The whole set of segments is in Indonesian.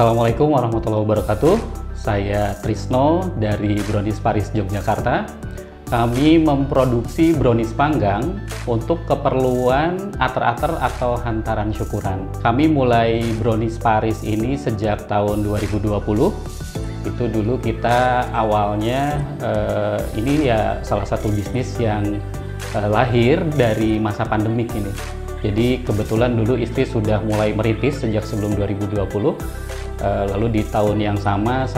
Assalamualaikum warahmatullahi wabarakatuh. Saya Trisno dari Brownies Paris, Yogyakarta. Kami memproduksi brownies panggang untuk keperluan ater-ater atau hantaran syukuran. Kami mulai Brownies Paris ini sejak tahun 2020. Itu dulu kita awalnya ini ya salah satu bisnis yang lahir dari masa pandemik ini. Jadi kebetulan dulu istri sudah mulai merintis sejak sebelum 2020. Lalu di tahun yang sama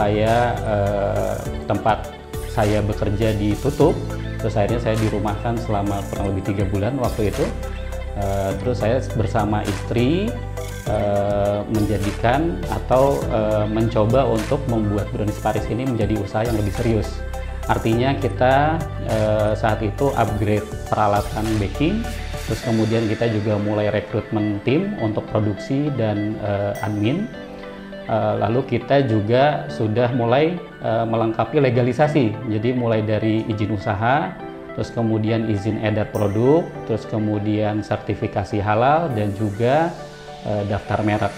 tempat saya bekerja ditutup. Terus akhirnya saya dirumahkan selama kurang lebih 3 bulan waktu itu. Terus saya bersama istri menjadikan atau mencoba untuk membuat Brownies Paris ini menjadi usaha yang lebih serius. Artinya kita saat itu upgrade peralatan baking. Terus kemudian kita juga mulai rekrutmen tim untuk produksi dan admin. Lalu kita juga sudah mulai melengkapi legalisasi. Jadi mulai dari izin usaha, terus kemudian izin edar produk, terus kemudian sertifikasi halal dan juga daftar merek.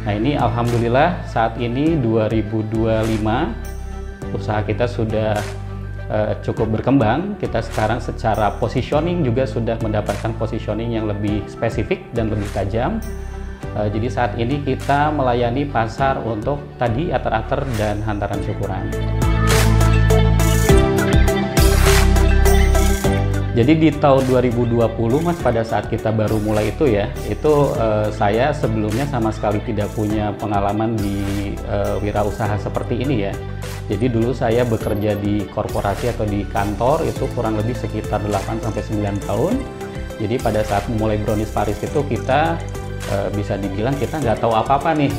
Nah ini alhamdulillah saat ini 2025 usaha kita sudah cukup berkembang. Kita sekarang secara positioning juga sudah mendapatkan positioning yang lebih spesifik dan lebih tajam. Jadi saat ini kita melayani pasar untuk tadi ater-ater dan hantaran syukuran. Jadi di tahun 2020 Mas, pada saat kita baru mulai itu ya, itu saya sebelumnya sama sekali tidak punya pengalaman di wirausaha seperti ini ya. Jadi dulu saya bekerja di korporasi atau di kantor itu kurang lebih sekitar 8-9 tahun. Jadi pada saat memulai Brownies Paris itu kita bisa dibilang kita nggak tahu apa-apa nih.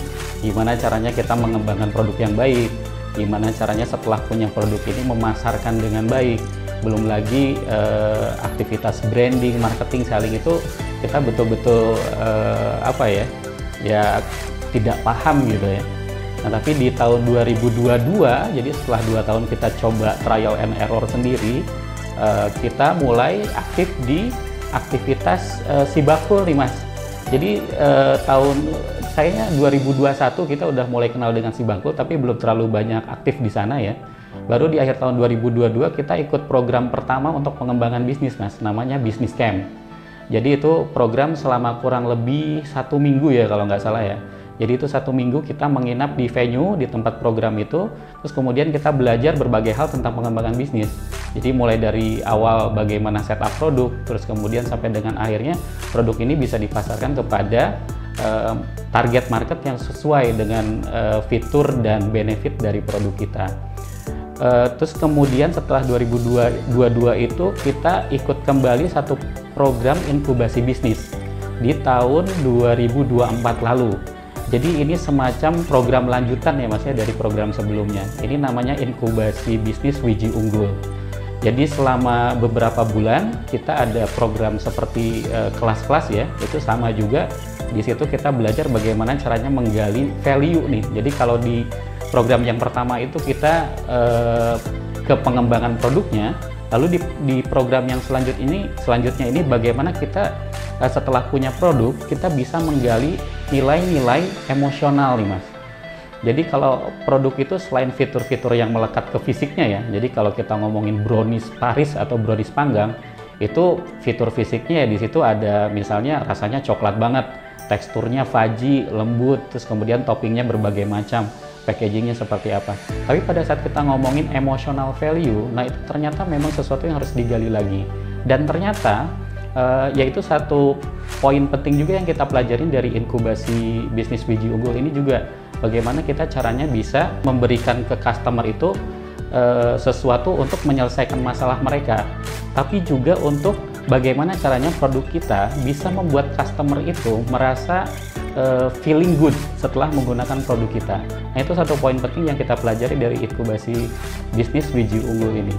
Gimana caranya kita mengembangkan produk yang baik. Gimana caranya setelah punya produk ini memasarkan dengan baik. Belum lagi aktivitas branding, marketing, selling itu kita betul-betul ya tidak paham gitu ya. Nah, tapi di tahun 2022, jadi setelah 2 tahun kita coba trial and error sendiri, kita mulai aktif di aktivitas Sibakul nih Mas. Jadi kayaknya 2021 kita udah mulai kenal dengan Sibakul, tapi belum terlalu banyak aktif di sana ya. Baru di akhir tahun 2022 kita ikut program pertama untuk pengembangan bisnis Mas, namanya Business Camp. Jadi itu program selama kurang lebih 1 minggu ya kalau nggak salah ya. Jadi itu 1 minggu kita menginap di venue, di tempat program itu, terus kemudian kita belajar berbagai hal tentang pengembangan bisnis. Jadi mulai dari awal bagaimana setup produk, terus kemudian sampai dengan akhirnya produk ini bisa dipasarkan kepada target market yang sesuai dengan fitur dan benefit dari produk kita. Terus kemudian setelah 2022 itu kita ikut kembali satu program inkubasi bisnis di tahun 2024 lalu. Jadi ini semacam program lanjutan ya Mas ya dari program sebelumnya. Ini namanya inkubasi bisnis Wiji Unggul. Jadi selama beberapa bulan kita ada program seperti kelas-kelas ya. Itu sama juga di situ kita belajar bagaimana caranya menggali value nih. Jadi kalau di program yang pertama itu kita ke pengembangan produknya. Lalu di program yang selanjutnya ini bagaimana kita setelah punya produk kita bisa menggali nilai-nilai emosional nih Mas. Jadi kalau produk itu selain fitur-fitur yang melekat ke fisiknya ya. Jadi kalau kita ngomongin Brownies Paris atau brownies panggang itu fitur fisiknya ya, di situ ada misalnya rasanya coklat banget, teksturnya fudgy, lembut, terus kemudian toppingnya berbagai macam. Packagingnya seperti apa. Tapi pada saat kita ngomongin emotional value, nah itu ternyata memang sesuatu yang harus digali lagi. Dan ternyata yaitu satu poin penting juga yang kita pelajarin dari inkubasi bisnis Wiji Unggul ini juga. Bagaimana kita caranya bisa memberikan ke customer itu sesuatu untuk menyelesaikan masalah mereka. Tapi juga untuk bagaimana caranya produk kita bisa membuat customer itu merasa feeling good setelah menggunakan produk kita. Nah itu satu poin penting yang kita pelajari dari inkubasi bisnis Wiji Unggul ini.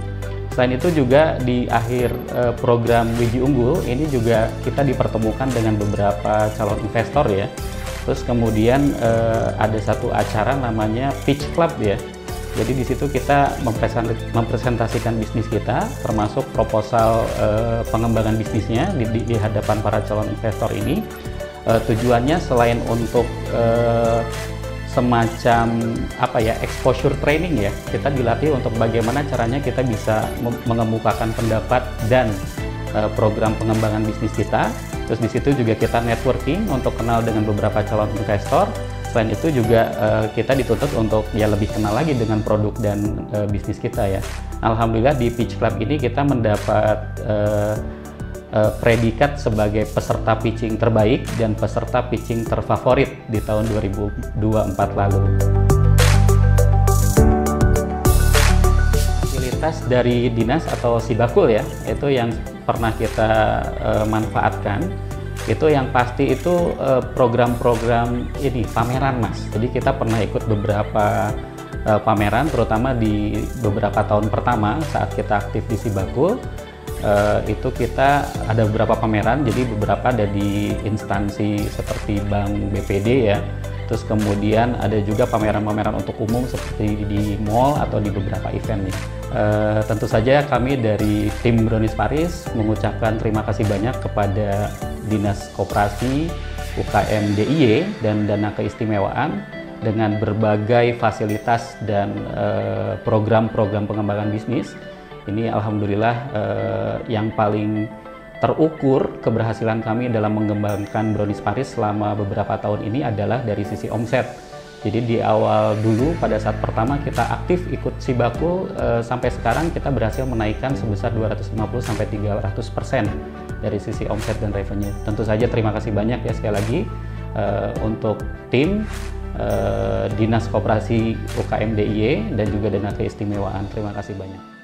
Selain itu juga di akhir program Wiji Unggul ini juga kita dipertemukan dengan beberapa calon investor ya. Terus kemudian ada satu acara namanya Pitch Club ya. Jadi di situ kita mempresentasikan bisnis kita, termasuk proposal pengembangan bisnisnya di hadapan para calon investor ini. Tujuannya selain untuk semacam apa ya, exposure training ya. Kita dilatih untuk bagaimana caranya kita bisa mengemukakan pendapat dan program pengembangan bisnis kita. Terus di situ juga kita networking untuk kenal dengan beberapa calon investor. Selain itu juga kita dituntut untuk ya lebih kenal lagi dengan produk dan bisnis kita ya. Alhamdulillah di Pitch Club ini kita mendapat predikat sebagai peserta pitching terbaik dan peserta pitching terfavorit di tahun 2024 lalu. Fasilitas dari dinas atau Sibakul ya, itu yang pernah kita manfaatkan. Itu yang pasti itu program-program ini pameran Mas. Jadi kita pernah ikut beberapa pameran, terutama di beberapa tahun pertama saat kita aktif di Sibakul. Itu kita ada beberapa pameran, jadi beberapa ada di instansi seperti Bank BPD ya. Terus kemudian ada juga pameran-pameran untuk umum seperti di mall atau di beberapa event nih. Tentu saja kami dari tim Brownies Paris mengucapkan terima kasih banyak kepada Dinas Koperasi UKM DIY dan Dana Keistimewaan dengan berbagai fasilitas dan program-program pengembangan bisnis. Ini alhamdulillah yang paling terukur keberhasilan kami dalam mengembangkan Brownies Paris selama beberapa tahun ini adalah dari sisi omset. Jadi di awal dulu pada saat pertama kita aktif ikut Sibakul, sampai sekarang kita berhasil menaikkan sebesar 250-300% dari sisi omset dan revenue. Tentu saja terima kasih banyak ya sekali lagi untuk tim Dinas Koperasi UKM DIY dan juga Dana Keistimewaan. Terima kasih banyak.